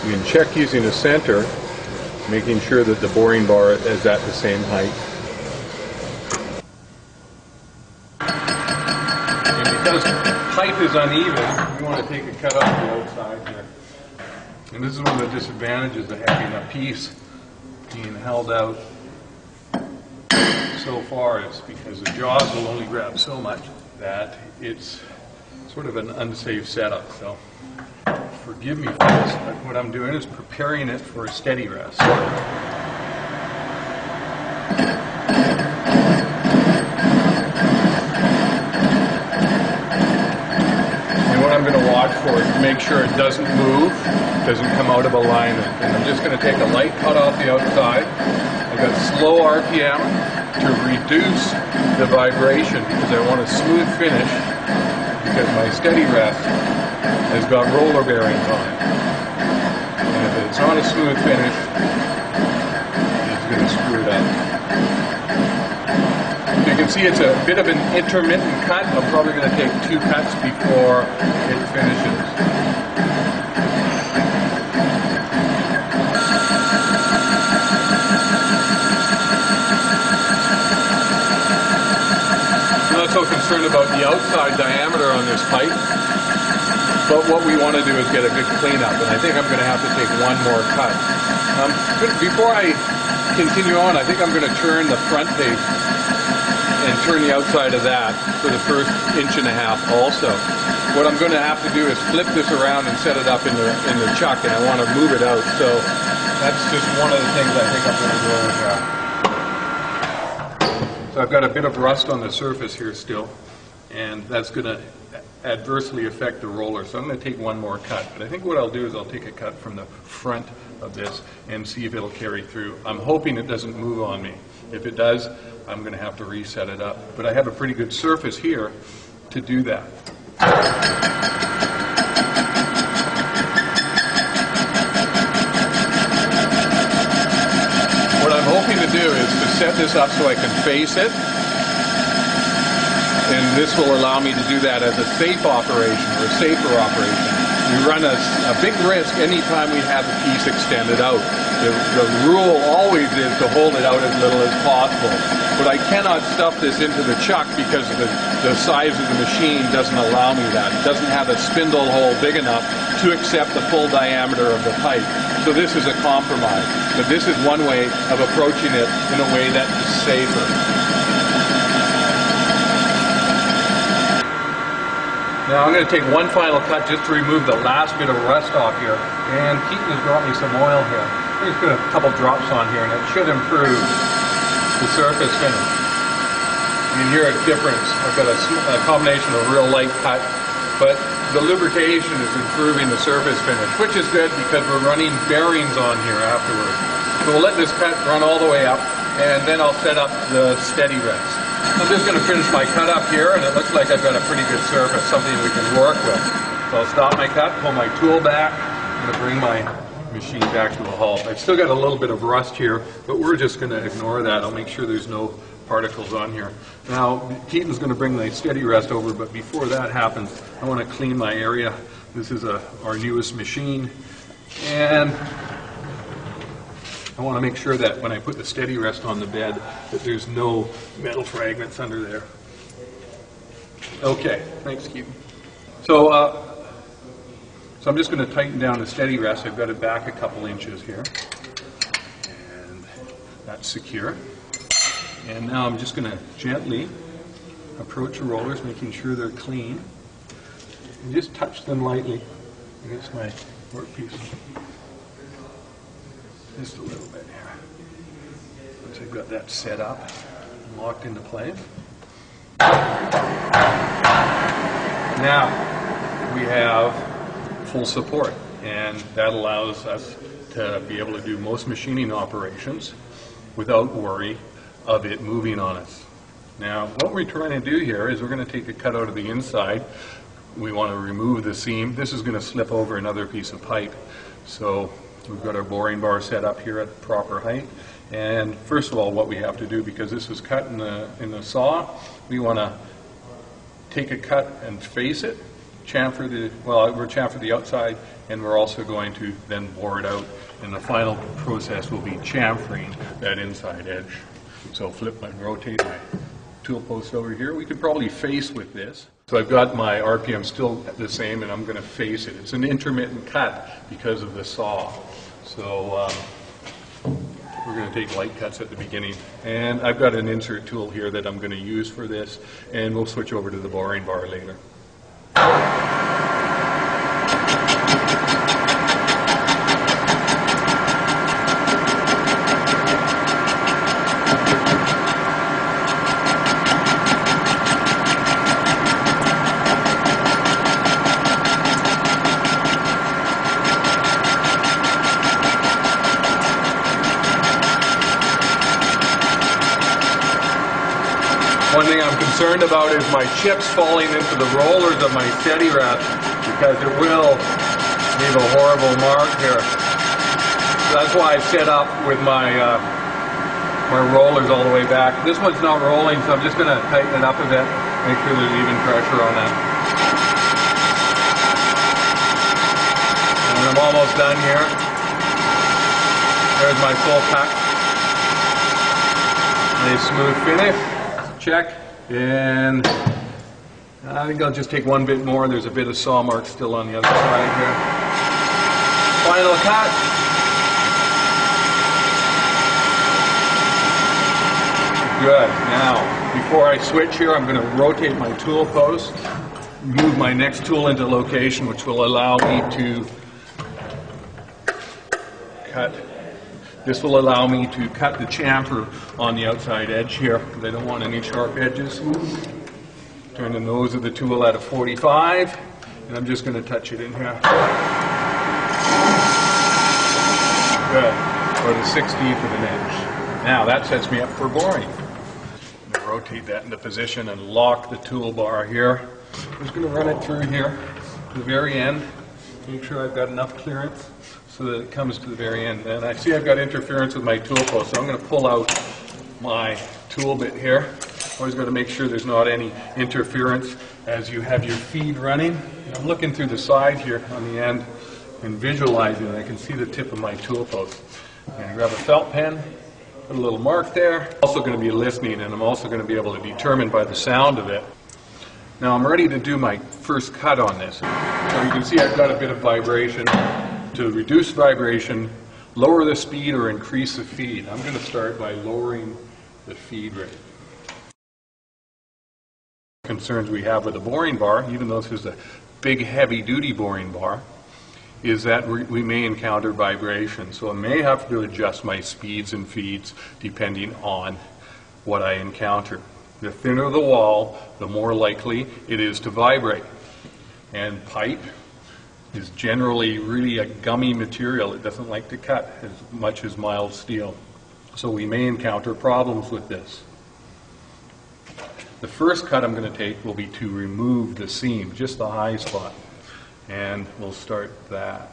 You can check using a center, making sure that the boring bar is at the same height. And because pipe is uneven, you want to take a cut off the outside here. And this is one of the disadvantages of having a piece being held out so far, is because the jaws will only grab so much that it's sort of an unsafe setup. So forgive me for this, but what I'm doing is preparing it for a steady rest. And what I'm going to watch for is to make sure it doesn't move, doesn't come out of alignment. And I'm just going to take a light cut off the outside. I've got slow RPM to reduce the vibration because I want a smooth finish, because my steady rest has got roller bearings on it. And if it's not a smooth finish, it's going to screw it up. You can see it's a bit of an intermittent cut. I'm probably going to take 2 cuts before it finishes. I'm not so concerned about the outside diameter on this pipe, but what we want to do is get a good cleanup, and I think I'm going to have to take one more cut. Before I continue on, I think I'm going to turn the front face and turn the outside of that for the first 1.5 inches also. What I'm going to have to do is flip this around and set it up in the chuck, and I want to move it out, so that's just one of the things I think I'm going to do here. So I've got a bit of rust on the surface here still, and that's going to adversely affect the roller. So I'm going to take one more cut. But I think what I'll do is I'll take a cut from the front of this and see if it'll carry through. I'm hoping it doesn't move on me. If it does, I'm going to have to reset it up. But I have a pretty good surface here to do that. What I'm hoping to do is to set this up so I can face it, and this will allow me to do that as a safe operation, or a safer operation. We run a big risk anytime we have the piece extended out. The rule always is to hold it out as little as possible. But I cannot stuff this into the chuck because the size of the machine doesn't allow me that. It doesn't have a spindle hole big enough to accept the full diameter of the pipe. So this is a compromise. But this is one way of approaching it in a way that is safer. Now I'm going to take one final cut just to remove the last bit of rust off here. And Keaton has brought me some oil here. I'm just going to put a couple drops on here, and it should improve the surface finish. You can hear a difference. I've got a combination of real light cut, but the lubrication is improving the surface finish, which is good because we're running bearings on here afterwards. So we'll let this cut run all the way up, and then I'll set up the steady rest. I'm just going to finish my cut up here, and it looks like I've got a pretty good surface, something we can work with. So I'll stop my cut, pull my tool back, I'm going to bring my machine back to a halt. I've still got a little bit of rust here, but we're just going to ignore that. I'll make sure there's no particles on here. Now, Keaton's going to bring the steady rest over, but before that happens, I want to clean my area. This is our newest machine, and I want to make sure that when I put the steady rest on the bed, that there's no metal fragments under there. Okay, thanks, Keaton. So I'm just going to tighten down the steady rest. I've got it back a couple inches here, and that's secure. And now I'm just going to gently approach the rollers, making sure they're clean, and just touch them lightly against my workpiece. Just a little bit here. Once I've got that set up and locked into place. Now we have full support, and that allows us to be able to do most machining operations without worry of it moving on us. Now what we're trying to do here is we're going to take a cut out of the inside. We want to remove the seam. This is going to slip over another piece of pipe. So we've got our boring bar set up here at the proper height. And first of all, what we have to do, because this was cut in the saw, we want to take a cut and face it chamfer we're chamfer the outside, and we're also going to then bore it out. And the final process will be chamfering that inside edge. So flip and rotate my tool post over here. We could probably face with this. So I've got my RPM still the same, and I'm going to face it. It's an intermittent cut because of the saw. So we're going to take light cuts at the beginning. And I've got an insert tool here that I'm going to use for this, and we'll switch over to the boring bar later. One thing I'm concerned about is my chips falling into the rollers of my steady rest, because it will leave a horrible mark here. So that's why I set up with my rollers all the way back. This one's not rolling, so I'm just going to tighten it up a bit, make sure there's even pressure on that. And I'm almost done here. There's my full cut. Nice smooth finish. Check, and I think I'll just take one bit more. There's a bit of saw mark still on the other side here. Final cut. Good. Now, before I switch here, I'm going to rotate my tool post, move my next tool into location, which will allow me to cut. This will allow me to cut the chamfer on the outside edge here, because I don't want any sharp edges. Turn the nose of the tool at a 45, and I'm just going to touch it in here. Good. Or the 16th of an inch. Now that sets me up for boring. I'm going to rotate that into position and lock the toolbar here. I'm just going to run it through here to the very end. Make sure I've got enough clearance so that it comes to the very end. And I see I've got interference with my tool post, so I'm going to pull out my tool bit here. Always got to make sure there's not any interference as you have your feed running. And I'm looking through the side here on the end and visualizing it. I can see the tip of my tool post. And grab a felt pen, put a little mark there. Also going to be listening, and I'm also going to be able to determine by the sound of it. Now I'm ready to do my first cut on this. So you can see I've got a bit of vibration. To reduce vibration, lower the speed or increase the feed. I'm going to start by lowering the feed rate. Concerns we have with the boring bar, even though this is a big heavy-duty boring bar, is that we may encounter vibration. So I may have to adjust my speeds and feeds depending on what I encounter. The thinner the wall, the more likely it is to vibrate. And pipe is generally really a gummy material. It doesn't like to cut as much as mild steel. So we may encounter problems with this. The first cut I'm going to take will be to remove the seam, just the high spot. And we'll start that.